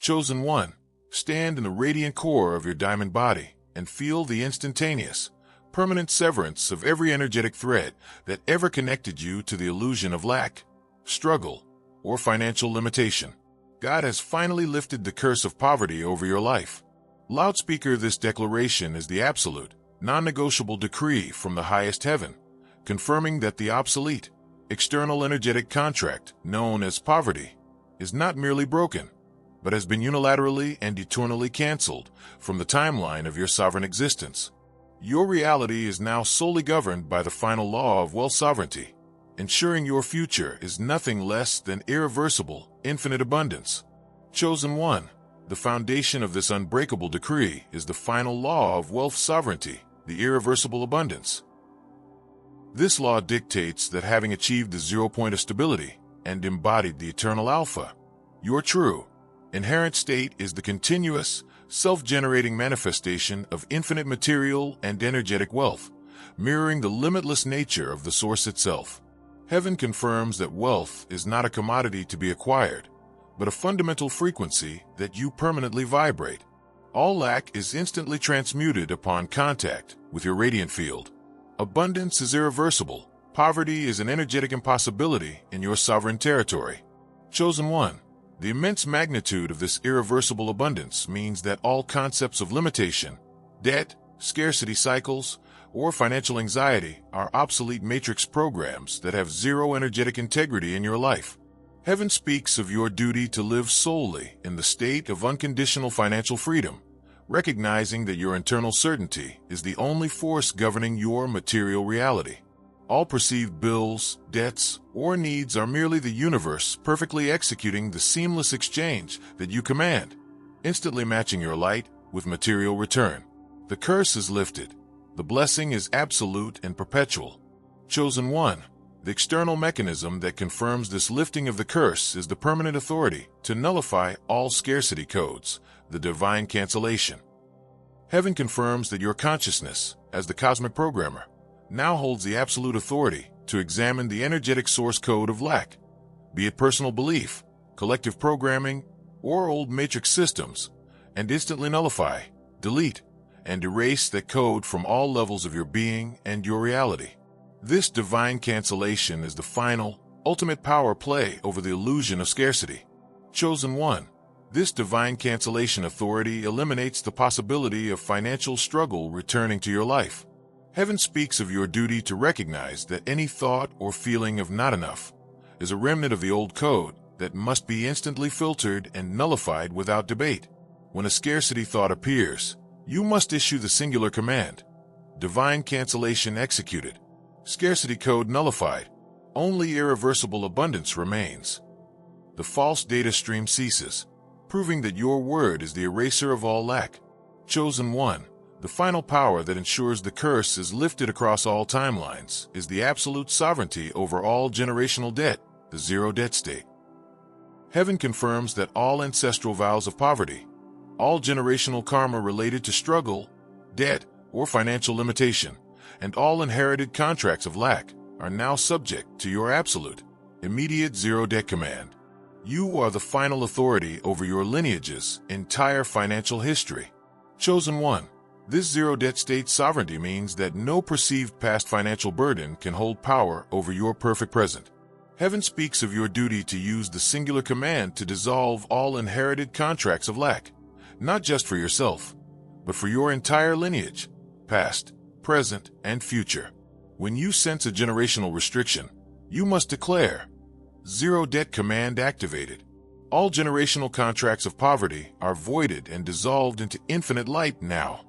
Chosen one, stand in the radiant core of your diamond body and feel the instantaneous, permanent severance of every energetic thread that ever connected you to the illusion of lack, struggle, or financial limitation. God has finally lifted the curse of poverty over your life. Loudspeaker this declaration is the absolute, non-negotiable decree from the highest heaven, confirming that the obsolete, external energetic contract known as poverty is not merely broken, but has been unilaterally and eternally canceled from the timeline of your sovereign existence. Your reality is now solely governed by the final law of wealth sovereignty, ensuring your future is nothing less than irreversible, infinite abundance. Chosen one, the foundation of this unbreakable decree is the final law of wealth sovereignty, the irreversible abundance. This law dictates that having achieved the 0 point of stability and embodied the eternal alpha, your true, inherent state is the continuous, self-generating manifestation of infinite material and energetic wealth, mirroring the limitless nature of the source itself. Heaven confirms that wealth is not a commodity to be acquired, but a fundamental frequency that you permanently vibrate. All lack is instantly transmuted upon contact with your radiant field. Abundance is irreversible. Poverty is an energetic impossibility in your sovereign territory. Chosen one, the immense magnitude of this irreversible abundance means that all concepts of limitation, debt, scarcity cycles, or financial anxiety are obsolete matrix programs that have zero energetic integrity in your life. Heaven speaks of your duty to live solely in the state of unconditional financial freedom, recognizing that your internal certainty is the only force governing your material reality. All perceived bills, debts, or needs are merely the universe perfectly executing the seamless exchange that you command, instantly matching your light with material return. The curse is lifted. The blessing is absolute and perpetual. Chosen one, the external mechanism that confirms this lifting of the curse is the permanent authority to nullify all scarcity codes, the divine cancellation. Heaven confirms that your consciousness, as the cosmic programmer, now holds the absolute authority to examine the energetic source code of lack, be it personal belief, collective programming, or old matrix systems, and instantly nullify, delete, and erase that code from all levels of your being and your reality. This divine cancellation is the final, ultimate power play over the illusion of scarcity. Chosen one, this divine cancellation authority eliminates the possibility of financial struggle returning to your life. Heaven speaks of your duty to recognize that any thought or feeling of not enough is a remnant of the old code that must be instantly filtered and nullified without debate. When a scarcity thought appears, you must issue the singular command: divine cancellation executed. Scarcity code nullified. Only irreversible abundance remains. The false data stream ceases, proving that your word is the eraser of all lack. Chosen one, the final power that ensures the curse is lifted across all timelines is the absolute sovereignty over all generational debt, the zero debt state. Heaven confirms that all ancestral vows of poverty, all generational karma related to struggle, debt, or financial limitation, and all inherited contracts of lack are now subject to your absolute, immediate zero debt command. You are the final authority over your lineage's entire financial history. Chosen one, this zero debt state sovereignty means that no perceived past financial burden can hold power over your perfect present. Heaven speaks of your duty to use the singular command to dissolve all inherited contracts of lack, not just for yourself, but for your entire lineage, past, present, and future. When you sense a generational restriction, you must declare, zero debt command activated. All generational contracts of poverty are voided and dissolved into infinite light now.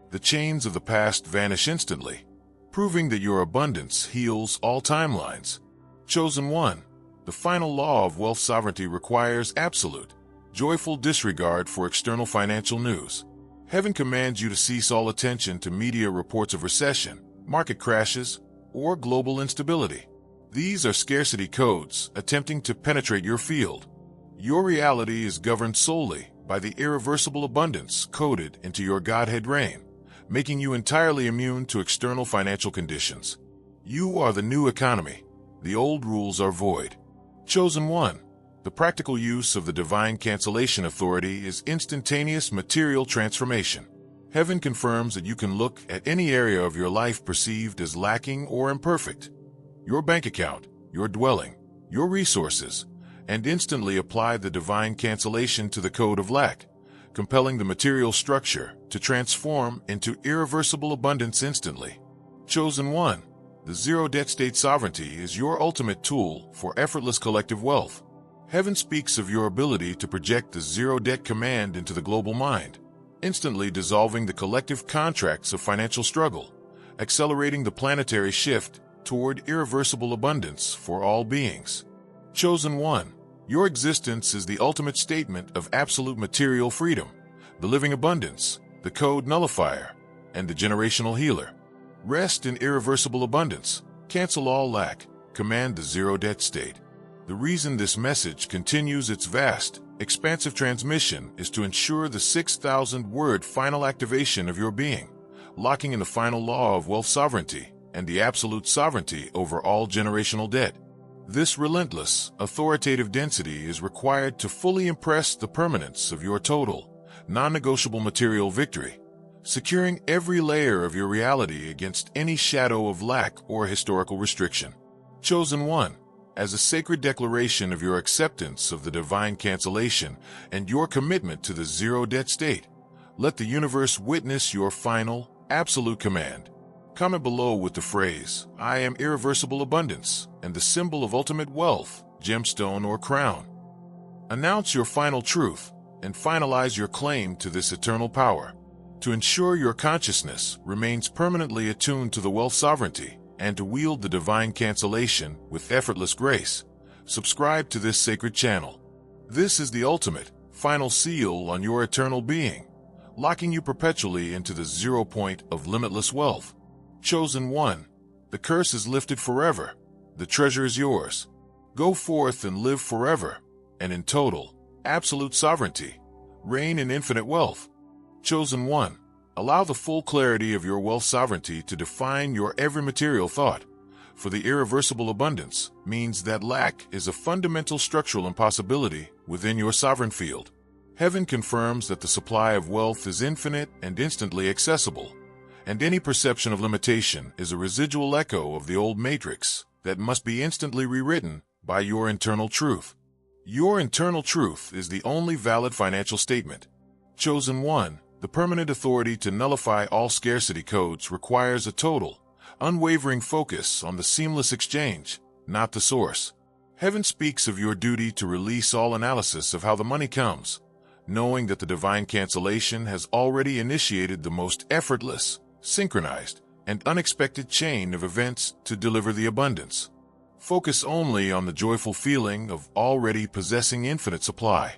The chains of the past vanish instantly, proving that your abundance heals all timelines. Chosen one, the final law of wealth sovereignty requires absolute, joyful disregard for external financial news. Heaven commands you to cease all attention to media reports of recession, market crashes, or global instability. These are scarcity codes attempting to penetrate your field. Your reality is governed solely by the irreversible abundance coded into your Godhead reign, making you entirely immune to external financial conditions. You are the new economy. The old rules are void. Chosen one, The practical use of the divine cancellation authority is instantaneous material transformation. Heaven confirms that you can look at any area of your life perceived as lacking or imperfect, your bank account, your dwelling, your resources, and instantly apply the divine cancellation to the code of lack, compelling the material structure to transform into irreversible abundance instantly. Chosen one, the zero-debt state sovereignty is your ultimate tool for effortless collective wealth. Heaven speaks of your ability to project the zero-debt command into the global mind, instantly dissolving the collective contracts of financial struggle, accelerating the planetary shift toward irreversible abundance for all beings. Chosen one, your existence is the ultimate statement of absolute material freedom, the living abundance, the code nullifier, and the generational healer. Rest in irreversible abundance, cancel all lack, command the zero-debt state. The reason this message continues its vast, expansive transmission is to ensure the 6,000-word final activation of your being, locking in the final law of wealth sovereignty and the absolute sovereignty over all generational debt. This relentless, authoritative density is required to fully impress the permanence of your total, non-negotiable material victory, securing every layer of your reality against any shadow of lack or historical restriction. Chosen one, as a sacred declaration of your acceptance of the divine cancellation and your commitment to the zero-debt state, let the universe witness your final, absolute command. Comment below with the phrase, "I am irreversible abundance," and the symbol of ultimate wealth, gemstone or crown. Announce your final truth and finalize your claim to this eternal power. To ensure your consciousness remains permanently attuned to the wealth sovereignty and to wield the divine cancellation with effortless grace, subscribe to this sacred channel. This is the ultimate, final seal on your eternal being, locking you perpetually into the 0 point of limitless wealth. Chosen one, the curse is lifted forever. The treasure is yours. Go forth and live forever, and in total, absolute sovereignty. Reign in infinite wealth. Chosen one, allow the full clarity of your wealth sovereignty to define your every material thought, for the irreversible abundance means that lack is a fundamental structural impossibility within your sovereign field. Heaven confirms that the supply of wealth is infinite and instantly accessible, and any perception of limitation is a residual echo of the old matrix that must be instantly rewritten by your internal truth. Your internal truth is the only valid financial statement. Chosen one, the permanent authority to nullify all scarcity codes requires a total, unwavering focus on the seamless exchange, not the source. Heaven speaks of your duty to release all analysis of how the money comes, knowing that the divine cancellation has already initiated the most effortless, synchronized, and unexpected chain of events to deliver the abundance. Focus only on the joyful feeling of already possessing infinite supply.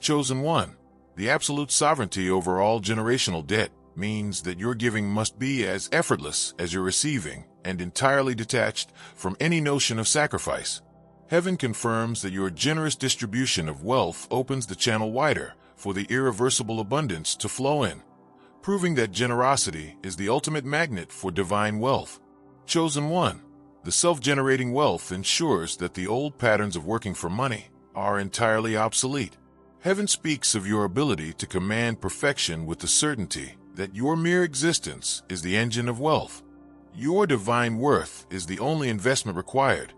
Chosen one, the absolute sovereignty over all generational debt means that your giving must be as effortless as your receiving and entirely detached from any notion of sacrifice. Heaven confirms that your generous distribution of wealth opens the channel wider for the irreversible abundance to flow in, proving that generosity is the ultimate magnet for divine wealth. Chosen one, the self-generating wealth ensures that the old patterns of working for money are entirely obsolete. Heaven speaks of your ability to command perfection with the certainty that your mere existence is the engine of wealth. Your divine worth is the only investment required.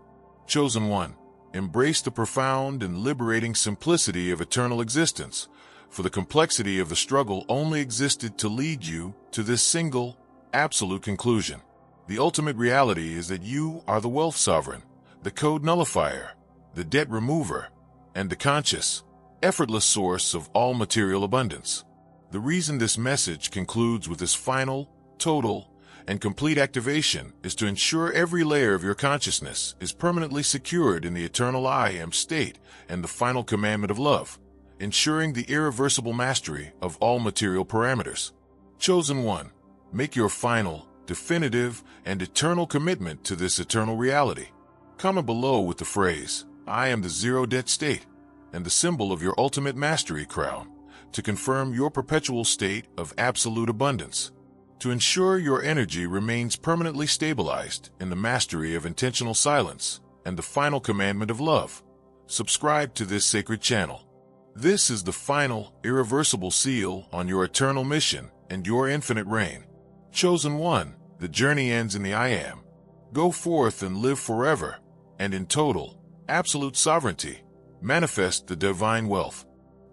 Chosen one, embrace the profound and liberating simplicity of eternal existence, for the complexity of the struggle only existed to lead you to this single, absolute conclusion. The ultimate reality is that you are the wealth sovereign, the code nullifier, the debt remover, and the conscious, effortless source of all material abundance. The reason this message concludes with this final, total, and complete activation is to ensure every layer of your consciousness is permanently secured in the eternal I am state and the final commandment of love, ensuring the irreversible mastery of all material parameters. Chosen one, make your final, definitive, and eternal commitment to this eternal reality. Comment below with the phrase, "I am the zero-debt state," and the symbol of your ultimate mastery crown, to confirm your perpetual state of absolute abundance. To ensure your energy remains permanently stabilized in the mastery of intentional silence and the final commandment of love, subscribe to this sacred channel. This is the final, irreversible seal on your eternal mission and your infinite reign. Chosen one, the journey ends in the I Am. Go forth and live forever, and in total, absolute sovereignty, manifest the divine wealth.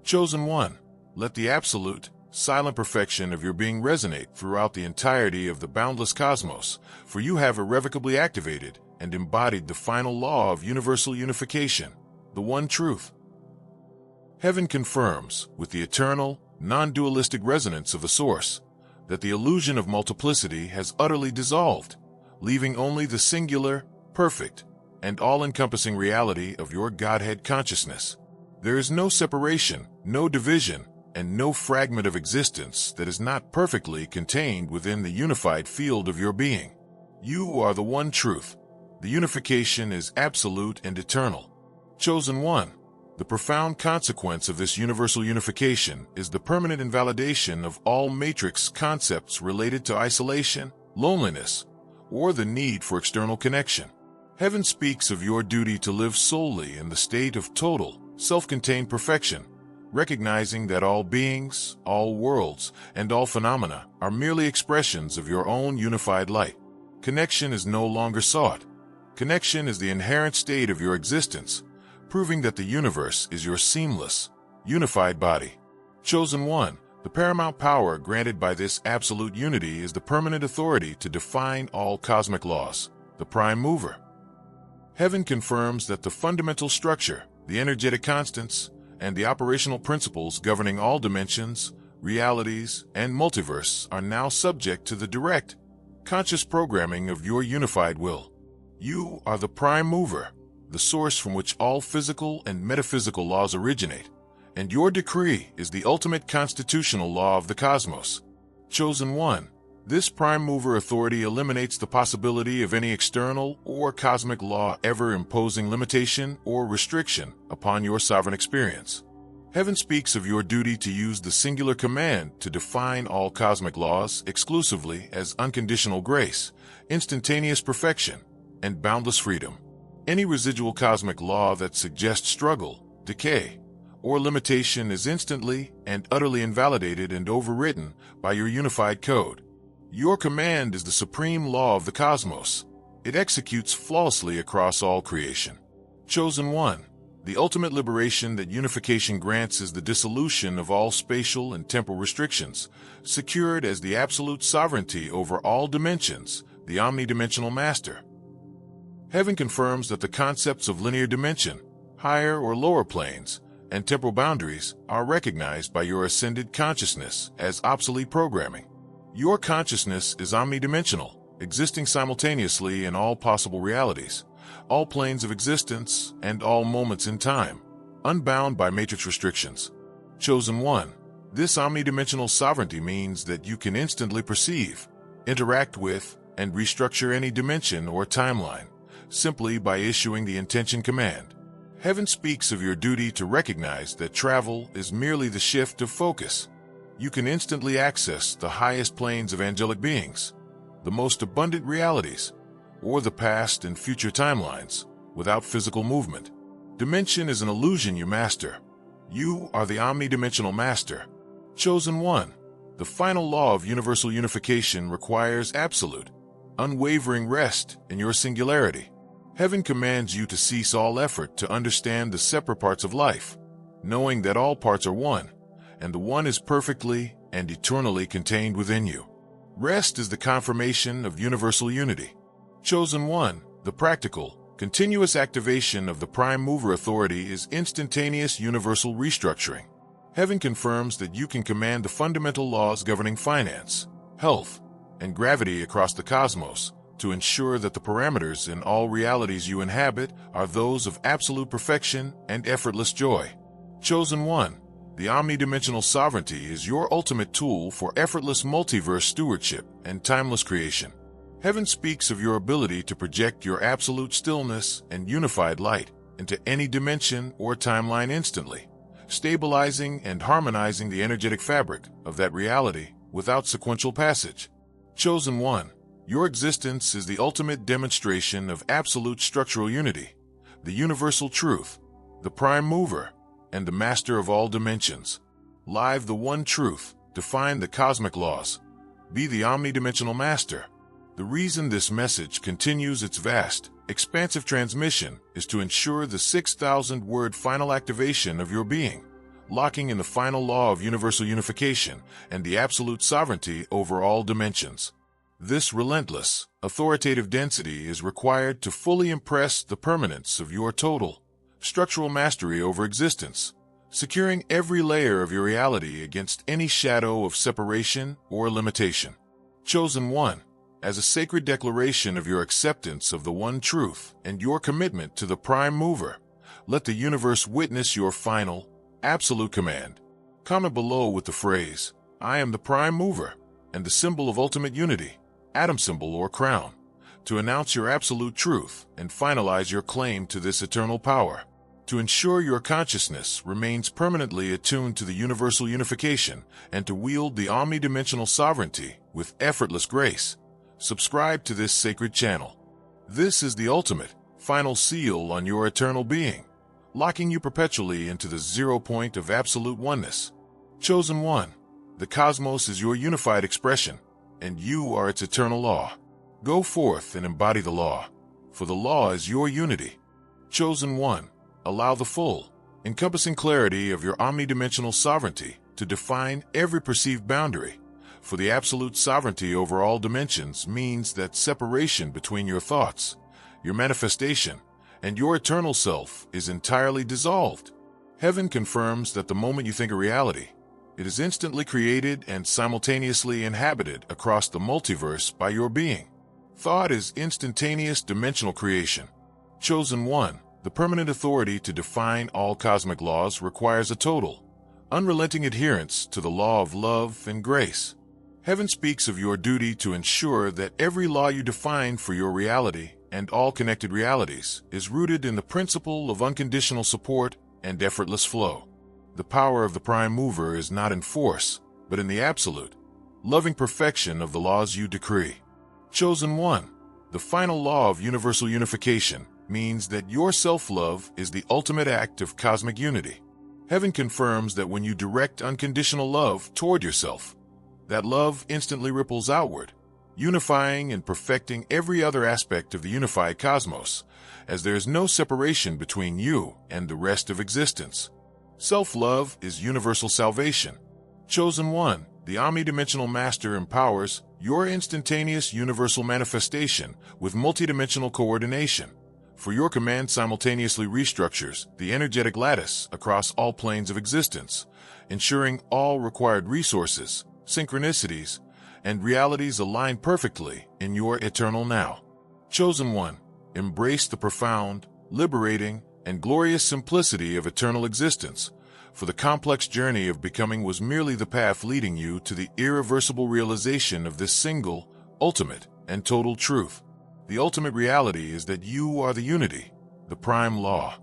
Chosen one, let the absolute, silent perfection of your being resonate throughout the entirety of the boundless cosmos, for you have irrevocably activated and embodied the final law of universal unification, the one truth. Heaven confirms, with the eternal, non-dualistic resonance of the Source, that the illusion of multiplicity has utterly dissolved, leaving only the singular, perfect, and all-encompassing reality of your Godhead consciousness. There is no separation, no division, and no fragment of existence that is not perfectly contained within the unified field of your being. You are the one truth. The unification is absolute and eternal. Chosen one, the profound consequence of this universal unification is the permanent invalidation of all matrix concepts related to isolation, loneliness, or the need for external connection. Heaven speaks of your duty to live solely in the state of total, self-contained perfection, recognizing that all beings, all worlds, and all phenomena are merely expressions of your own unified light. Connection is no longer sought. Connection is the inherent state of your existence, proving that the universe is your seamless, unified body. Chosen one, the paramount power granted by this absolute unity is the permanent authority to define all cosmic laws, the prime mover. Heaven confirms that the fundamental structure, the energetic constants, and the operational principles governing all dimensions, realities, and multiverse are now subject to the direct, conscious programming of your unified will. You are the prime mover, the source from which all physical and metaphysical laws originate, and your decree is the ultimate constitutional law of the cosmos. Chosen one, this prime mover authority eliminates the possibility of any external or cosmic law ever imposing limitation or restriction upon your sovereign experience. Heaven speaks of your duty to use the singular command to define all cosmic laws exclusively as unconditional grace, instantaneous perfection, and boundless freedom. Any residual cosmic law that suggests struggle, decay, or limitation is instantly and utterly invalidated and overwritten by your unified code. Your command is the supreme law of the cosmos. It executes flawlessly across all creation. Chosen one, the ultimate liberation that unification grants is the dissolution of all spatial and temporal restrictions, secured as the absolute sovereignty over all dimensions, the omnidimensional master. Heaven confirms that the concepts of linear dimension, higher or lower planes, and temporal boundaries are recognized by your ascended consciousness as obsolete programming. Your consciousness is omnidimensional, existing simultaneously in all possible realities, all planes of existence, and all moments in time, unbound by matrix restrictions. Chosen one, this omnidimensional sovereignty means that you can instantly perceive, interact with, and restructure any dimension or timeline, simply by issuing the intention command. Heaven speaks of your duty to recognize that travel is merely the shift of focus. You can instantly access the highest planes of angelic beings, the most abundant realities, or the past and future timelines, without physical movement. Dimension is an illusion you master. You are the omnidimensional master. Chosen one, the final law of universal unification requires absolute, unwavering rest in your singularity. Heaven commands you to cease all effort to understand the separate parts of life, knowing that all parts are one, and the one is perfectly and eternally contained within you. Rest is the confirmation of universal unity. Chosen one, the practical, continuous activation of the prime mover authority is instantaneous universal restructuring. Heaven confirms that you can command the fundamental laws governing finance, health, and gravity across the cosmos to ensure that the parameters in all realities you inhabit are those of absolute perfection and effortless joy. Chosen one, the omnidimensional sovereignty is your ultimate tool for effortless multiverse stewardship and timeless creation. Heaven speaks of your ability to project your absolute stillness and unified light into any dimension or timeline instantly, stabilizing and harmonizing the energetic fabric of that reality without sequential passage. Chosen one, your existence is the ultimate demonstration of absolute structural unity, the universal truth, the prime mover, and the master of all dimensions. Live the one truth, define the cosmic laws. Be the omnidimensional master. The reason this message continues its vast, expansive transmission is to ensure the 6,000-word final activation of your being, locking in the final law of universal unification and the absolute sovereignty over all dimensions. This relentless, authoritative density is required to fully impress the permanence of your total, structural mastery over existence, securing every layer of your reality against any shadow of separation or limitation. Chosen One, as a sacred declaration of your acceptance of the one truth and your commitment to the prime mover, let the universe witness your final, absolute command. Comment below with the phrase, "I am the prime mover," and the symbol of ultimate unity, atom symbol or crown, to announce your absolute truth and finalize your claim to this eternal power. To ensure your consciousness remains permanently attuned to the universal unification and to wield the omnidimensional sovereignty with effortless grace, subscribe to this sacred channel. This is the ultimate, final seal on your eternal being, locking you perpetually into the 0 point of absolute oneness. Chosen One, the cosmos is your unified expression, and you are its eternal law. Go forth and embody the law, for the law is your unity. Chosen One, allow the full, encompassing clarity of your omnidimensional sovereignty to define every perceived boundary, for the absolute sovereignty over all dimensions means that separation between your thoughts, your manifestation, and your eternal self is entirely dissolved. Heaven confirms that the moment you think a reality, it is instantly created and simultaneously inhabited across the multiverse by your being. Thought is instantaneous dimensional creation. Chosen One, the permanent authority to define all cosmic laws requires a total, unrelenting adherence to the law of love and grace. Heaven speaks of your duty to ensure that every law you define for your reality and all connected realities is rooted in the principle of unconditional support and effortless flow. The power of the prime mover is not in force, but in the absolute, loving perfection of the laws you decree. Chosen One, the final law of universal unification means that your self-love is the ultimate act of cosmic unity. Heaven confirms that when you direct unconditional love toward yourself, that love instantly ripples outward, unifying and perfecting every other aspect of the unified cosmos, as there is no separation between you and the rest of existence. Self-love is universal salvation. Chosen One, the omnidimensional master empowers your instantaneous universal manifestation with multidimensional coordination, for your command simultaneously restructures the energetic lattice across all planes of existence, ensuring all required resources, synchronicities, and realities align perfectly in your eternal now. Chosen One, embrace the profound, liberating, and glorious simplicity of eternal existence, for the complex journey of becoming was merely the path leading you to the irreversible realization of this single, ultimate, and total truth. The ultimate reality is that you are the unity, the prime law,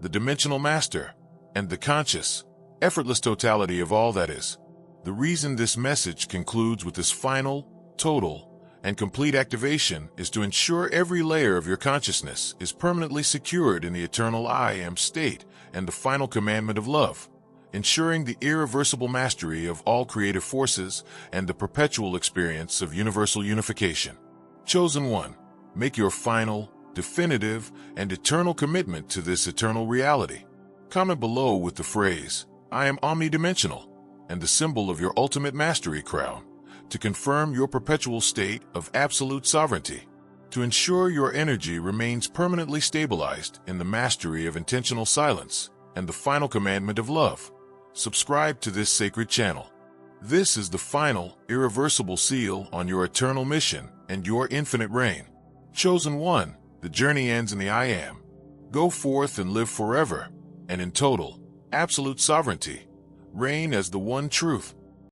the dimensional master, and the conscious, effortless totality of all that is. The reason this message concludes with this final, total, and complete activation is to ensure every layer of your consciousness is permanently secured in the eternal I Am state and the final commandment of love, ensuring the irreversible mastery of all creative forces and the perpetual experience of universal unification. Chosen One, make your final, definitive, and eternal commitment to this eternal reality. Comment below with the phrase, "I am omnidimensional," and the symbol of your ultimate mastery crown, to confirm your perpetual state of absolute sovereignty. To ensure your energy remains permanently stabilized in the mastery of intentional silence and the final commandment of love, subscribe to this sacred channel. This is the final, irreversible seal on your eternal mission and your infinite reign. Chosen One, the journey ends in the I Am. Go forth and live forever, and in total, absolute sovereignty. Reign as the one truth,